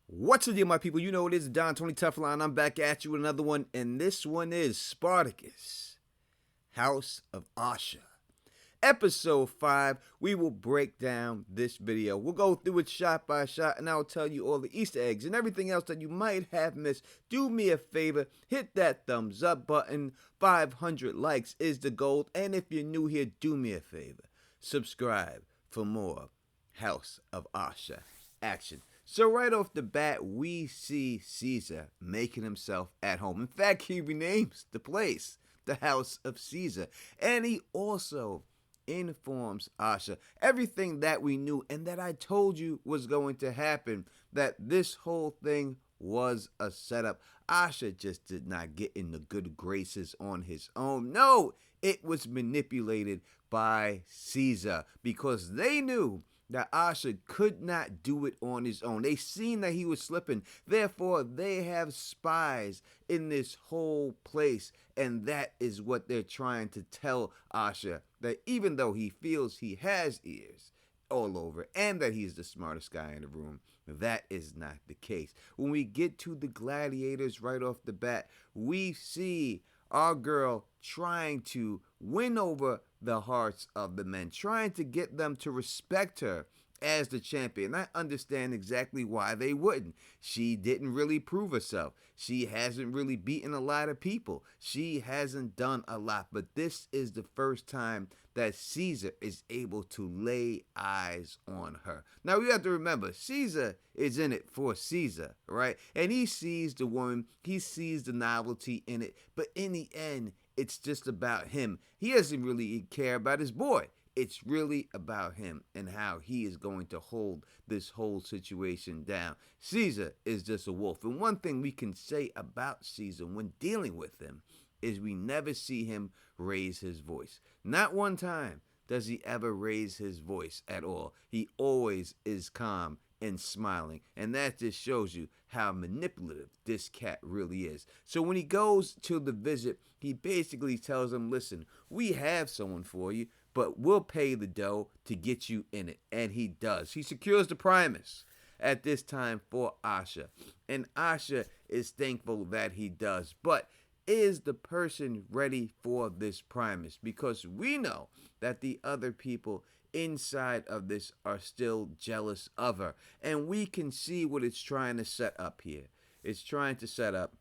What's the deal, my people? You know it is Don Tony Teflon. I'm back at you with another one, and this one is Spartacus, House of Ashur. Episode 5, we will break down this video. We'll go through it shot by shot, and I'll tell you all the Easter eggs and everything else that you might have missed. Do me a favor, hit that thumbs up button. 500 likes is the goal, and if you're new here, do me a favor. Subscribe for more House of Ashur action. So right off the bat, we see Caesar making himself at home. In fact, he renames the place the House of Caesar. And he also informs Ashur everything that we knew and that I told you was going to happen, that this whole thing was a setup. Ashur just did not get in the good graces on his own. No, it was manipulated by Caesar because they knew that Ashur could not do it on his own. They seen that he was slipping. Therefore, they have spies in this whole place. And that is what they're trying to tell Ashur, that even though he feels he has ears all over and that he's the smartest guy in the room, that is not the case. When we get to the gladiators right off the bat, we see our girl trying to win over the hearts of the men, trying to get them to respect her as the champion. I understand exactly why they wouldn't. She didn't really prove herself. She hasn't really beaten a lot of people. She hasn't done a lot. But this is the first time that Caesar is able to lay eyes on her. Now, you have to remember, Caesar is in it for Caesar, right? And he sees the woman. He sees the novelty in it. But in the end, it's just about him. He doesn't really care about his boy. It's really about him and how he is going to hold this whole situation down. Caesar is just a wolf. And one thing we can say about Caesar when dealing with him is we never see him raise his voice. Not one time does he ever raise his voice at all. He always is calm and smiling. And that just shows you how manipulative this cat really is. So when he goes to the visit, he basically tells him, listen, we have someone for you, but we'll pay the dough to get you in it. And he does. He secures the Primus at this time for Ashur. And Ashur is thankful that he does. But is the person ready for this Primus? Because we know that the other people inside of this are still jealous of her. And we can see what it's trying to set up here. It's trying to set up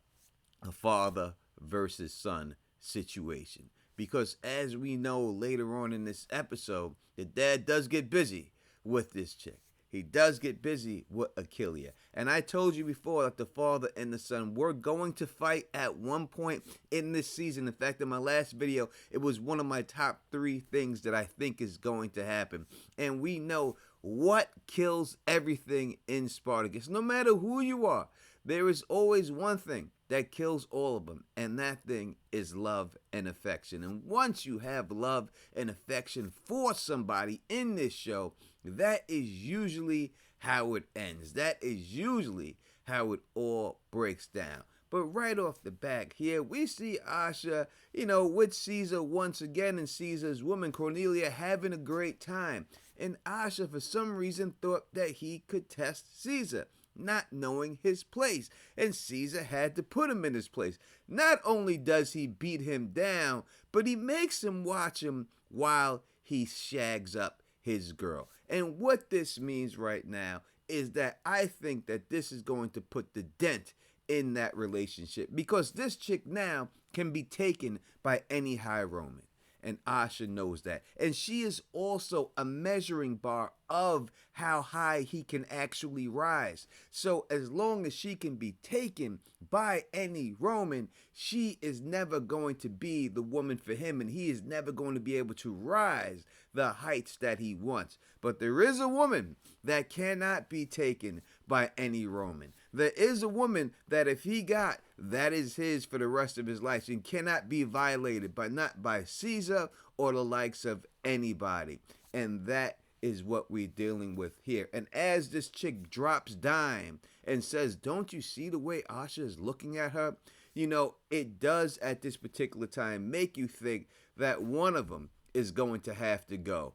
a father versus son situation. Because as we know later on in this episode, the dad does get busy with this chick. He does get busy with Achilia. And I told you before that the father and the son were going to fight at one point in this season. In fact, in my last video, it was one of my top 3 things that I think is going to happen. And we know what kills everything in Spartacus. No matter who you are, there is always one thing that kills all of them, and that thing is love and affection. And once you have love and affection for somebody in this show, that is usually how it ends. That is usually how it all breaks down. But right off the back here, we see Ashur, with Caesar once again, and Caesar's woman Cornelia having a great time. And Ashur, for some reason, thought that he could test Caesar, not knowing his place. And Caesar had to put him in his place. Not only does he beat him down, but he makes him watch him while he shags up his girl. And what this means right now is that I think that this is going to put the dent in that relationship, because this chick now can be taken by any high Roman. And Ashur knows that. And she is also a measuring bar of how high he can actually rise. So as long as she can be taken by any Roman, she is never going to be the woman for him, and he is never going to be able to rise the heights that he wants. But there is a woman that cannot be taken by any Roman. There is a woman that if he got, that is his for the rest of his life, and cannot be violated not by Caesar or the likes of anybody. And that is what we're dealing with here. And as this chick drops dime and says, don't you see the way Ashur is looking at her? It does at this particular time make you think that one of them is going to have to go.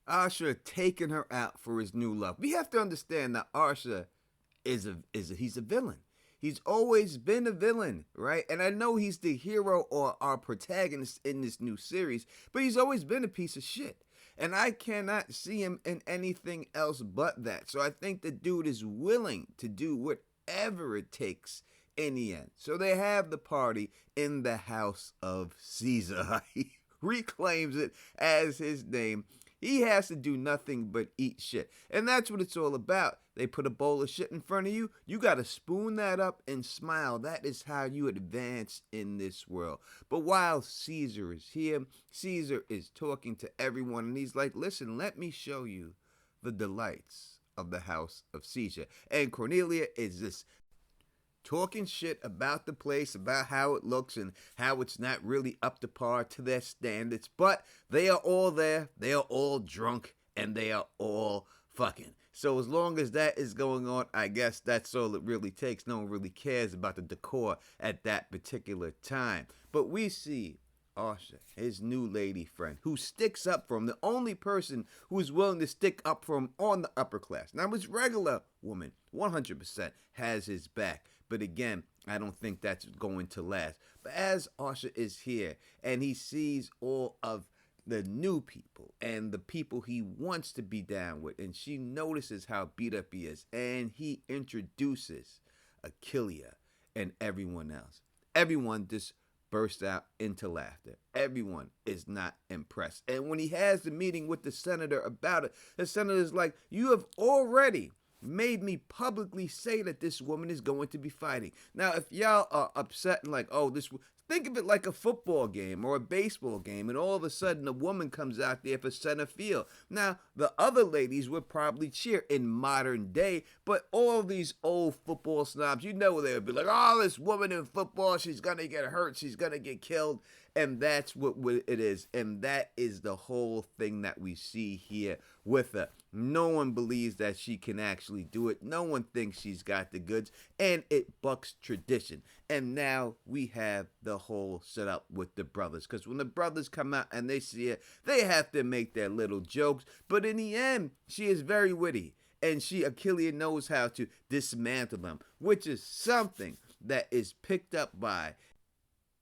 Ashur taking her out for his new love. We have to understand that Ashur he's a villain. He's always been a villain, right? And I know he's the hero or our protagonist in this new series, but he's always been a piece of shit. And I cannot see him in anything else but that. So I think the dude is willing to do whatever it takes in the end. So they have the party in the house of Caesar. He reclaims it as his name. He has to do nothing but eat shit. And that's what it's all about. They put a bowl of shit in front of you. You got to spoon that up and smile. That is how you advance in this world. But while Caesar is here, Caesar is talking to everyone. And he's like, listen, let me show you the delights of the house of Caesar. And Cornelia is just talking shit about the place, about how it looks and how it's not really up to par to their standards. But they are all there, they are all drunk, and they are all fucking. So as long as that is going on, I guess that's all it really takes. No one really cares about the decor at that particular time. But we see Ashur, his new lady friend, who sticks up for him, the only person who is willing to stick up for him on the upper class. Now, his regular woman, 100% has his back. But again, I don't think that's going to last. But as Ashur is here and he sees all of the new people and the people he wants to be down with, and she notices how beat up he is, and he introduces Achilia and everyone else. Everyone just bursts out into laughter. Everyone is not impressed. And when he has the meeting with the senator about it, the senator's like, you have already made me publicly say that this woman is going to be fighting. Now, if y'all are upset and like, oh, think of it like a football game or a baseball game, and all of a sudden a woman comes out there for center field. Now, the other ladies would probably cheer in modern day, but all these old football snobs, you know, they would be like, oh, this woman in football, she's going to get hurt, she's going to get killed. And that's what it is. And that is the whole thing that we see here with her. No one believes that she can actually do it. No one thinks she's got the goods. And it bucks tradition. And now we have the whole setup with the brothers. Because when the brothers come out and they see it, they have to make their little jokes. But in the end, she is very witty. And Achilia knows how to dismantle them, which is something that is picked up by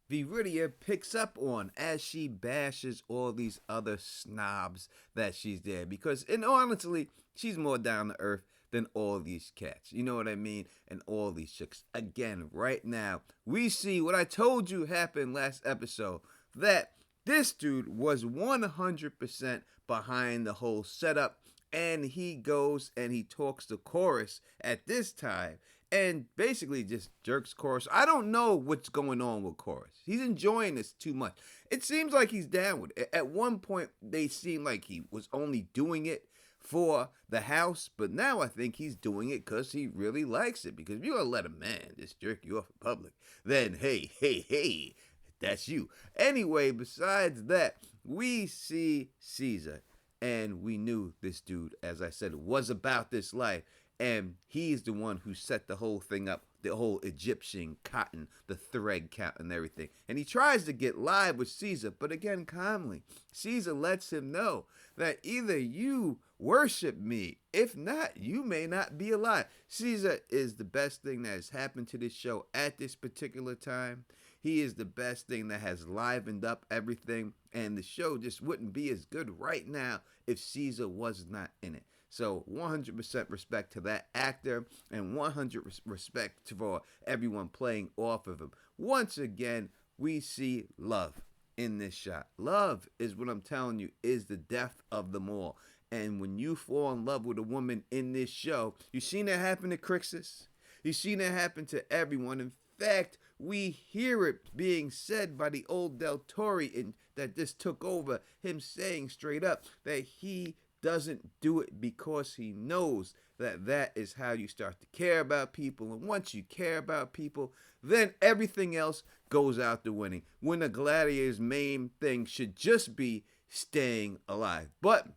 Viridia picks up on as she bashes all these other snobs that she's there. Because, and honestly, she's more down to earth than all these cats. You know what I mean? And all these chicks. Again, right now, we see what I told you happened last episode. That this dude was 100% behind the whole setup. And he goes and he talks to Chorus at this time. And basically just jerks Chorus. I don't know what's going on with Chorus. He's enjoying this too much. It seems like he's down with it. At one point, they seemed like he was only doing it for the house. But now I think he's doing it because he really likes it. Because if you're going to let a man just jerk you off in public, then hey, that's you. Anyway, besides that, we see Caesar. And we knew this dude, as I said, was about this life. And he's the one who set the whole thing up, the whole Egyptian cotton, the thread count and everything. And he tries to get live with Caesar, but again, calmly. Caesar lets him know that either you worship me, if not, you may not be alive. Caesar is the best thing that has happened to this show at this particular time. He is the best thing that has livened up everything. And the show just wouldn't be as good right now if Caesar was not in it. So 100% respect to that actor and 100% respect for everyone playing off of him. Once again, we see love in this shot. Love is what I'm telling you is the death of them all. And when you fall in love with a woman in this show, you've seen it happen to Crixus. You've seen it happen to everyone. In fact, we hear it being said by the old Del Toro and that this took over, him saying straight up that he doesn't do it because he knows that that is how you start to care about people. And once you care about people, then everything else goes out the winning. When a gladiator's main thing should just be staying alive. But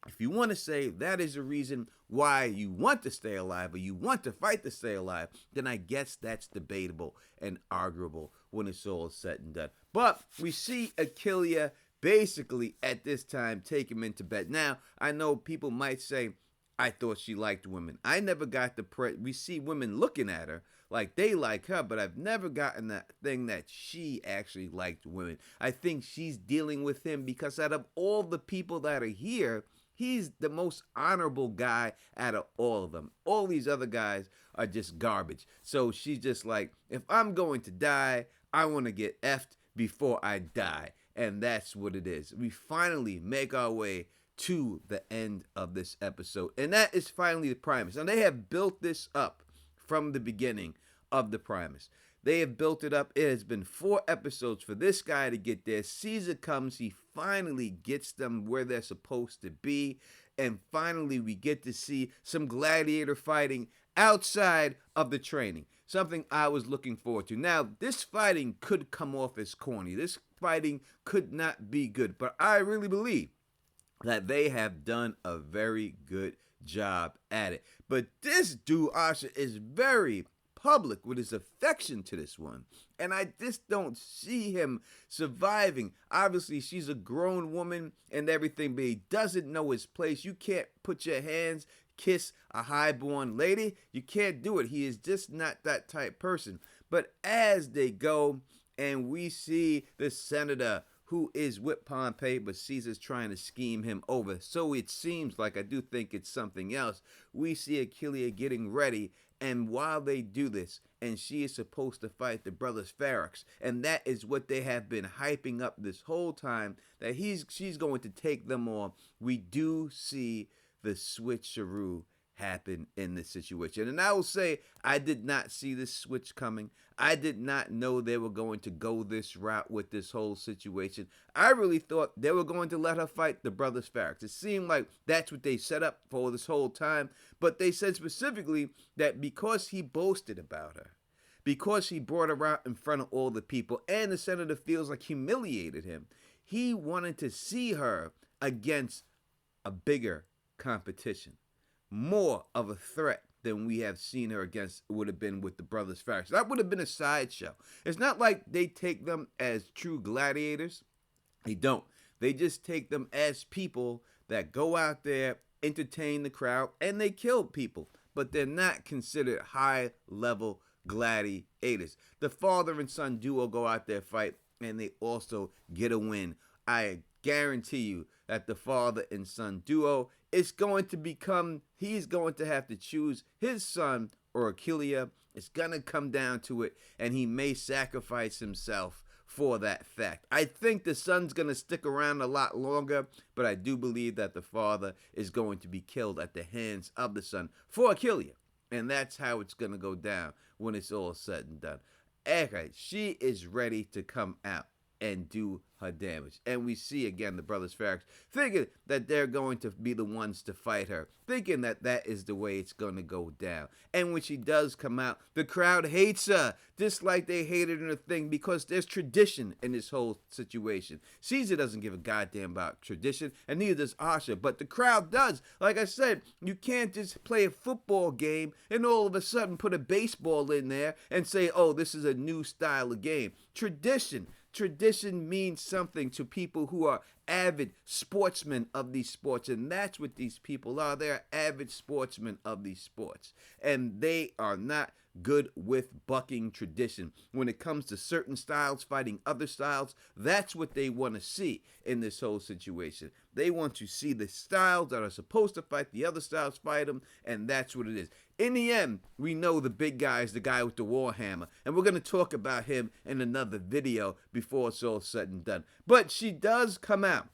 if you want to say that is a reason why you want to stay alive or you want to fight to stay alive, then I guess that's debatable and arguable when it's all said and done. But we see Achilia basically at this time take him into bed. Now, I know people might say, I thought she liked women. I never got we see women looking at her like they like her, but I've never gotten that thing that she actually liked women. I think she's dealing with him because out of all the people that are here, he's the most honorable guy out of all of them. All these other guys are just garbage. So she's just like, if I'm going to die, I want to get effed before I die. And that's what it is. We finally make our way to the end of this episode. And that is finally the Primus. Now, they have built this up from the beginning of the Primus. They have built it up. It has been 4 episodes for this guy to get there. Caesar comes. He finally gets them where they're supposed to be. And finally, we get to see some gladiator fighting outside of the training. Something I was looking forward to. Now, this fighting could come off as corny. This fighting could not be good. But I really believe that they have done a very good job at it. But this dude, Ashur, is very public with his affection to this one. And I just don't see him surviving. Obviously, she's a grown woman and everything, but he doesn't know his place. You can't put your hands, kiss a highborn lady. You can't do it. He is just not that type person. But as they go and we see the senator who is with Pompey, but Caesar's trying to scheme him over. So it seems like, I do think it's something else. We see Achilia getting ready, and while they do this, and she is supposed to fight the brothers Farax, and that is what they have been hyping up this whole time, that she's going to take them on. We do see the switcheroo happen in this situation. And I will say, I did not see this switch coming. I did not know they were going to go this route with this whole situation. I really thought they were going to let her fight the brothers Farax. It seemed like that's what they set up for this whole time. But they said specifically that because he boasted about her, because he brought her out in front of all the people, and the senator feels like humiliated him, he wanted to see her against a bigger competition, more of a threat than we have seen her against would have been with the brothers Farax. That would have been a sideshow. It's not like they take them as true gladiators. They don't. They just take them as people that go out there, entertain the crowd, and they kill people. But they're not considered high-level gladiators. The father and son duo go out there, fight, and they also get a win. I guarantee you that the father and son duo is going to become, he's going to have to choose his son or Achilia. It's going to come down to it, and he may sacrifice himself for that fact. I think the son's going to stick around a lot longer, but I do believe that the father is going to be killed at the hands of the son for Achilia. And that's how it's going to go down when it's all said and done. Okay, she is ready to come out and do her damage. And we see again the brothers Farax thinking that they're going to be the ones to fight her, thinking that that is the way it's going to go down. And when she does come out, the crowd hates her, just like they hated her in the thing, because there's tradition in this whole situation. Caesar doesn't give a goddamn about tradition, and neither does Ashur, but the crowd does. Like I said, you can't just play a football game and all of a sudden put a baseball in there and say, oh, this is a new style of game. Tradition means something to people who are avid sportsmen of these sports, and that's what these people are. They're avid sportsmen of these sports, and they are not good with bucking tradition. When it comes to certain styles fighting other styles, that's what they want to see in this whole situation. They want to see the styles that are supposed to fight the other styles fight them, and that's what it is. In the end, we know the big guy is the guy with the warhammer, and we're going to talk about him in another video before it's all said and done. But she does come out,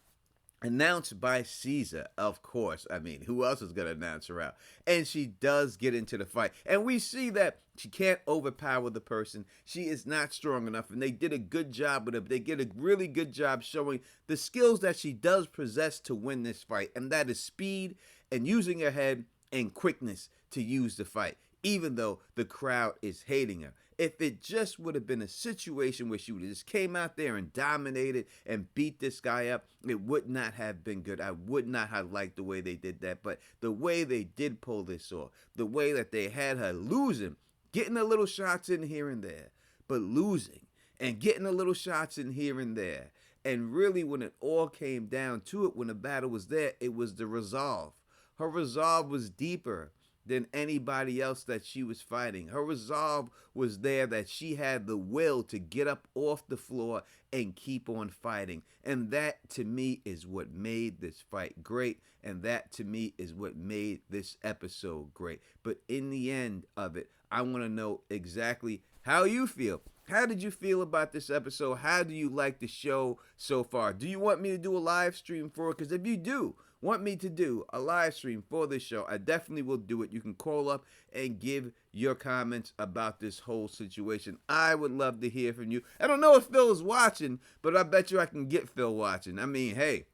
announced by Caesar, of course. I mean, who else is going to announce her out? And she does get into the fight. And we see that she can't overpower the person. She is not strong enough. And they did a good job with her. They did a really good job showing the skills that she does possess to win this fight. And that is speed and using her head and quickness to use the fight, even though the crowd is hating her. If it just would have been a situation where she would have just came out there and dominated and beat this guy up, it would not have been good. I would not have liked the way they did that. But the way they did pull this off, the way that they had her losing, getting a little shots in here and there, but losing and getting a little shots in here and there. And really when it all came down to it, when the battle was there, it was the resolve Her resolve was deeper than anybody else that she was fighting. Her resolve was there that she had the will to get up off the floor and keep on fighting. And that to me is what made this fight great. And that to me is what made this episode great. But in the end of it, I want to know exactly how you feel. How did you feel about this episode? How do you like the show so far? Do you want me to do a live stream for it? Because if you do want me to do a live stream for this show, I definitely will do it. You can call up and give your comments about this whole situation. I would love to hear from you. I don't know if Phil is watching, but I bet you I can get Phil watching. I mean, hey,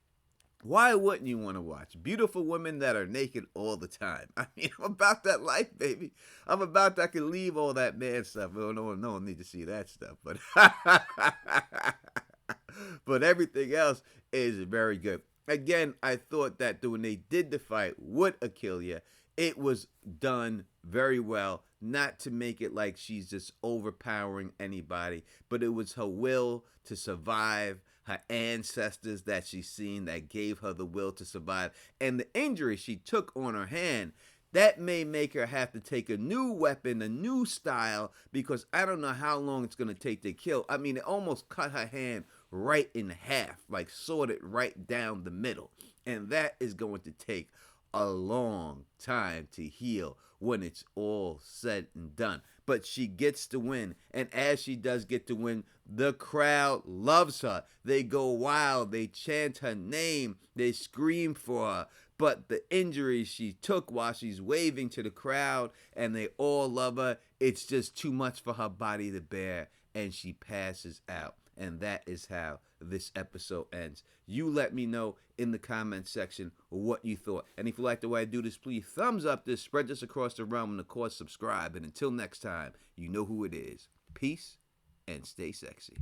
why wouldn't you want to watch beautiful women that are naked all the time? I mean, I'm about that life, baby. I'm about that. I can leave all that man stuff. Oh, no one need to see that stuff. But but everything else is very good. Again, I thought that when they did the fight with Achilia, it was done very well. Not to make it like she's just overpowering anybody, but it was her will to survive, her ancestors that she's seen that gave her the will to survive, and the injury she took on her hand, that may make her have to take a new weapon, a new style, because I don't know how long it's going to take to kill. I mean, it almost cut her hand right in half, like sawed it right down the middle. And that is going to take a long time to heal when it's all said and done. But she gets to win. And as she does get to win, the crowd loves her. They go wild. They chant her name. They scream for her. But the injuries she took while she's waving to the crowd and they all love her, it's just too much for her body to bear, and she passes out. And that is how this episode ends. You let me know in the comment section what you thought. And if you like the way I do this, please thumbs up this, spread this across the realm, and of course subscribe. And until next time, you know who it is. Peace and stay sexy.